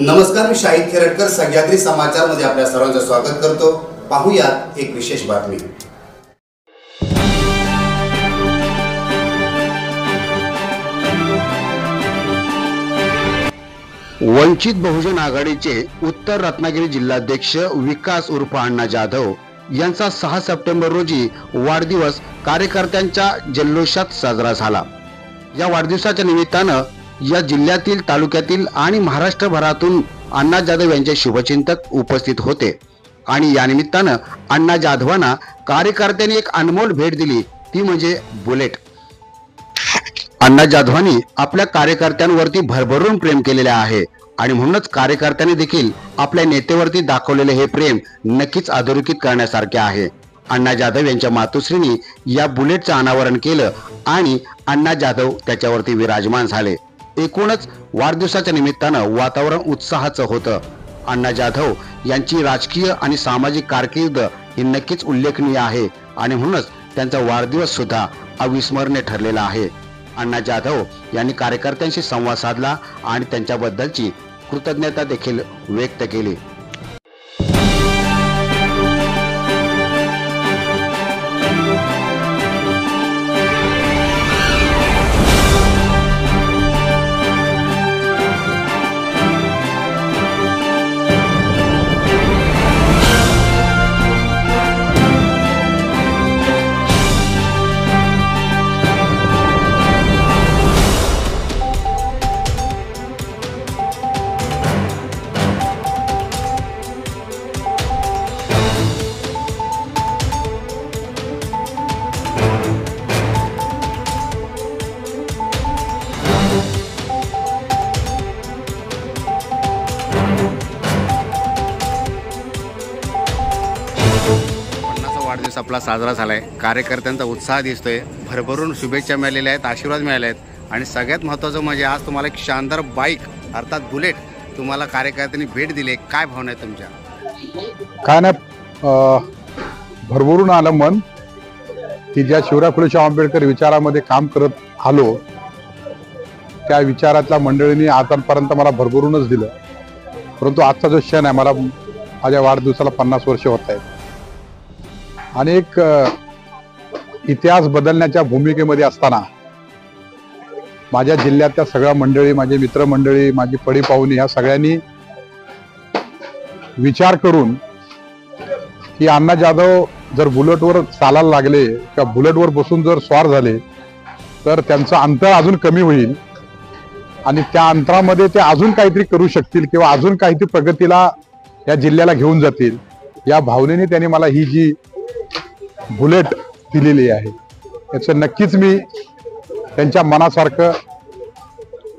नमस्कार, मी शाहिद खेरटकर सह्याद्री समाचार मध्ये आपल्या सर्वांचं स्वागत करतो। पाहूयात एक विशेष बातमी। वंचित बहुजन आघाडीचे उत्तर रत्नागिरी जिल्हाध्यक्ष विकास उर्फ अण्णा जाधव यांचा 6 सप्टेंबर रोजी वाढदिवस कार्यकर्त्यांच्या जल्लोषात साजरा झाला। या वाढदिवसाच्या निमित्तानं या जिल्ह्यातील, तालुक्यातील आणि महाराष्ट्रभरातून अण्णा जाधव यांचे शुभचिंतक उपस्थित होते आणि या निमित्तानं अण्णा जाधवांना कार्यकर्त्यांनी एक अनमोल भेट दिली, ती म्हणजे बुलेट। अण्णा जाधवांनी आपल्या कार्यकर्त्यांवरती भरभरून प्रेम केलेले आहे आणि म्हणूनच कार्यकर्त्यांनी देखील आपल्या नेतेवरती दाखवलेले हे प्रेम नक्कीच अधोरेखित करण्यासारखे आहे। अण्णा जाधव यांच्या मातोश्रींनी या बुलेटचं अनावरण केलं आणि अण्णा जाधव त्याच्यावरती विराजमान झाले। एकूणच वाढदिवसाच्या निमित्तानं वातावरण उत्साहाचं होतं। अण्णा जाधव यांची राजकीय आणि सामाजिक कारकीर्द ही नक्कीच उल्लेखनीय आहे आणि म्हणूनच त्यांचा वाढदिवस सुद्धा अविस्मरणीय ठरलेला आहे। अण्णा जाधव यांनी कार्यकर्त्यांशी संवाद साधला आणि त्यांच्याबद्दलची कृतज्ञता देखील व्यक्त केली। वाढदिवस आपला साजरा झालाय। कार्यकर्त्यांचा उत्साह दिसतोय, भरभरून शुभेच्छा मिळालेल्या आहेत, आशीर्वाद मिळाले आहेत आणि सगळ्यात महत्त्वाचं म्हणजे आज तुम्हाला एक शानदार बाईक अर्थात बुलेट तुम्हाला कार्यकर्त्यांनी भेट दिली। काय भावना आहे तुमच्या? काय नाही, भरभरून आलं मन की ज्या शिवराय फुले शाहू आंबेडकर विचारामध्ये काम करत आलो त्या विचारातल्या मंडळींनी आतापर्यंत मला भरभरूनच दिलं। परंतु आजचा जो क्षण आहे, मला माझ्या वाढदिवसाला 50 वर्ष होत आहेत आणि एक इतिहास बदलण्याच्या भूमिकेमध्ये असताना माझ्या जिल्ह्यातल्या सगळ्या मंडळी, माझे मित्रमंडळी, माझी पडी पाहुणी ह्या सगळ्यांनी विचार करून की अण्णा जाधव जर बुलेटवर चालायला लागले किंवा बुलेटवर बसून जर स्वार झाले तर त्यांचं अंतर अजून कमी होईल आणि त्या अंतरामध्ये ते अजून काहीतरी करू शकतील किंवा अजून काहीतरी प्रगतीला या जिल्ह्याला घेऊन जातील। या भावनेने त्यांनी मला ही जी बुलेट दिलेली आहे याचं नक्कीच मी त्यांच्या मनासारखं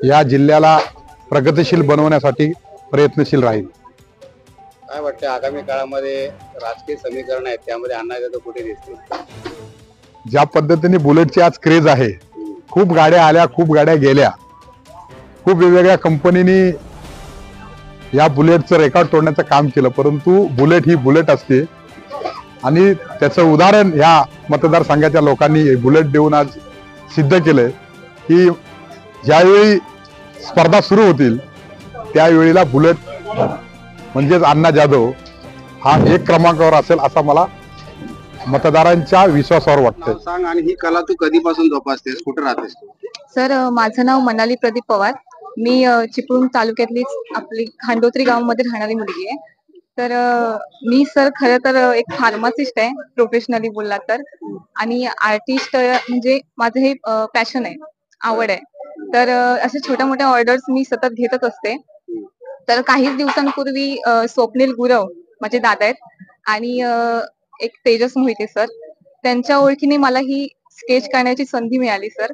या जिल्ह्याला प्रगतिशील बनवण्यासाठी प्रयत्नशील राहील। काय वाटतं आगामी काळामध्ये राजकीय समीकरण आहेत त्यामध्ये अण्णा जाधव कुठे दिसतील? ज्या पद्धतीने बुलेटची आज क्रेज आहे, खूप गाड्या आल्या, खूप गाड्या गेल्या, खूप वेगवेगळ्या कंपनीनी या बुलेटचं रेकॉर्ड तोडण्याचं काम केलं, परंतु बुलेट ही बुलेट असते आणि त्याचं उदाहरण ह्या मतदारसंघाच्या लोकांनी बुलेट देऊन आज सिद्ध केलंय की ज्यावेळी स्पर्धा सुरू होतील त्यावेळीला बुलेट म्हणजेच अण्णा जाधव हा 1 क्रमांकावर असेल असा मला मतदारांच्या विश्वासावर वाटतं। सांग, आणि ही कला तू कधीपासून जोपासतेस, कुठे राहतेस? सर, माझं नाव मनाली प्रदीप पवार। मी चिपळूण तालुक्यातली आपली खांडोत्री गावामध्ये राहणारी मुलगी आहे। तर मी सर खरं तर एक फार्मासिस्ट आहे प्रोफेशनली बोलला तर, आणि आर्टिस्ट म्हणजे माझं हे पॅशन आहे, आवड आहे। तर अशा छोट्या मोठ्या ऑर्डर्स मी सतत घेतच असते। तर काहीच दिवसांपूर्वी स्वप्नील गुरव माझे दादा आहेत आणि एक तेजस मोहिते सर, त्यांच्या ओळखीने मला ही स्केच करण्याची संधी मिळाली सर।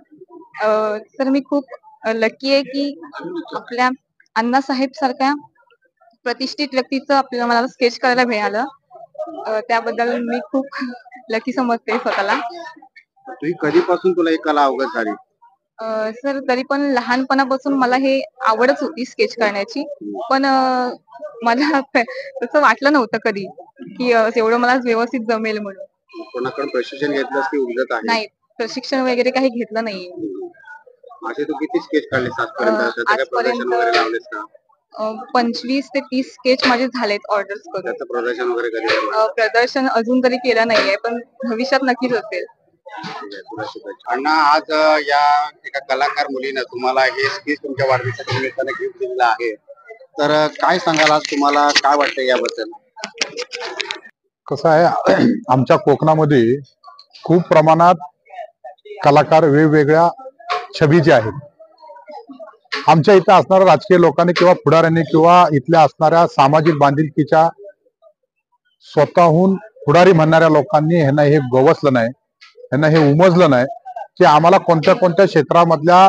सर, मी खूप लकी आहे की आपल्या अण्णासाहेब सारख्या प्रतिष्ठित व्यक्तीचं आपल्याला मला स्केच करायला मिळालं। त्याबद्दल मी खूप लकी समजते स्वतःला। तुम्ही कधीपासून तुला ही कला अवगत झाली? सर, तरी पण लहानपणापासून मला हे आवडच होती स्केच करण्याची, पण मला तसं वाटलं नव्हतं कधी की एवढं मला व्यवस्थित जमेल म्हणून। कोणाकडून प्रशिक्षण घेतलंस की उगत आहे? नाही, प्रशिक्षण वगैरे काही घेतलं नाहीये। असे तू किती स्केच काढले आजपर्यंत? त्याचं काही प्रदर्शन वगैरे लावलेस का? 25 ते 30 स्केच माझे झालेत ऑर्डर्स करून. त्याचं प्रदर्शन वगैरे कधी होणार? प्रदर्शन अजून तरी केलं नाहीये, पण भविष्यात नक्कीच असेल. तुला शुभेच्छा. अण्णा, आज या एका कलाकार मुलीनं तुम्हाला हे स्केच तुमच्या वाढदिवसाच्या निमित्ताने गिफ्ट दिलेलं आहे, तर काय सांगाल, आज तुम्हाला काय वाटतं याबद्दल? कसं आहे, आमच्या कोकणामध्ये खूप प्रमाणात कलाकार वेगवेगळ्या छबीचे आहेत. आमच्या इथं असणाऱ्या राजकीय लोकांनी किंवा पुढाऱ्यांनी किंवा इथल्या असणाऱ्या सामाजिक बांधिलकीच्या स्वतःहून पुढारी म्हणणाऱ्या लोकांनी ह्यांना हे गवसलं नाही, ह्यांना हे उमजलं नाही की आम्हाला कोणत्या कोणत्या क्षेत्रामधल्या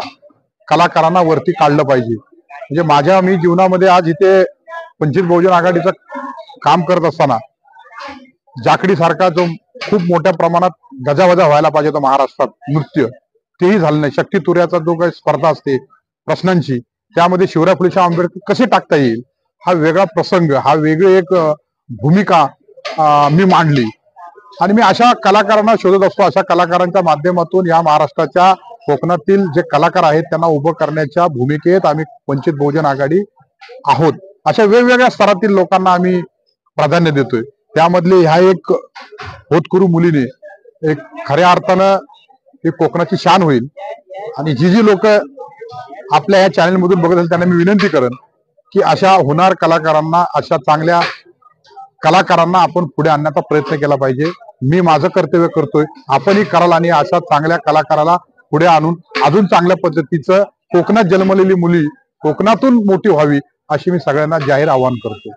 कलाकारांना वरती काढलं पाहिजे. म्हणजे मी जीवनामध्ये आज इथे वंचित बहुजन आघाडीचं काम करत असताना जाकडी सारखा जो खूप मोठ्या प्रमाणात गजावजा व्हायला पाहिजे होता महाराष्ट्रात नृत्य, तेही झालं नाही. शक्ती तुऱ्याचा जो काही स्पर्धा असते प्रश्नांची, त्यामध्ये शिवराय फुले शाहू आंबेडकर कसे टाकता येईल हा वेगळा प्रसंग, हा वेगळी एक भूमिका मी मांडली. आणि मी अशा कलाकारांना शोधत असतो. अशा कलाकारांच्या माध्यमातून या महाराष्ट्राच्या कोकणातील जे कलाकार आहेत त्यांना उभं करण्याच्या भूमिकेत आम्ही वंचित बहुजन आघाडी आहोत. अशा वेगवेगळ्या स्तरातील लोकांना आम्ही प्राधान्य देतोय. त्यामधले ह्या एक होतकरू मुलीने एक खऱ्या अर्थानं एक कोकणाची शान होईल. आणि जी लोक आपल्या या चॅनल मधून बघत असेल त्यांना मी विनंती करेन की अशा होणार कलाकारांना, अशा चांगल्या कलाकारांना आपण पुढे आणण्याचा प्रयत्न केला पाहिजे. मी माझं कर्तव्य करतोय, आपणही कराल आणि अशा चांगल्या कलाकाराला पुढे आणून अजून चांगल्या पद्धतीचं कोकणात जन्मलेली मुली कोकणातून मोठी व्हावी अशी मी सगळ्यांना जाहीर आवाहन करतो.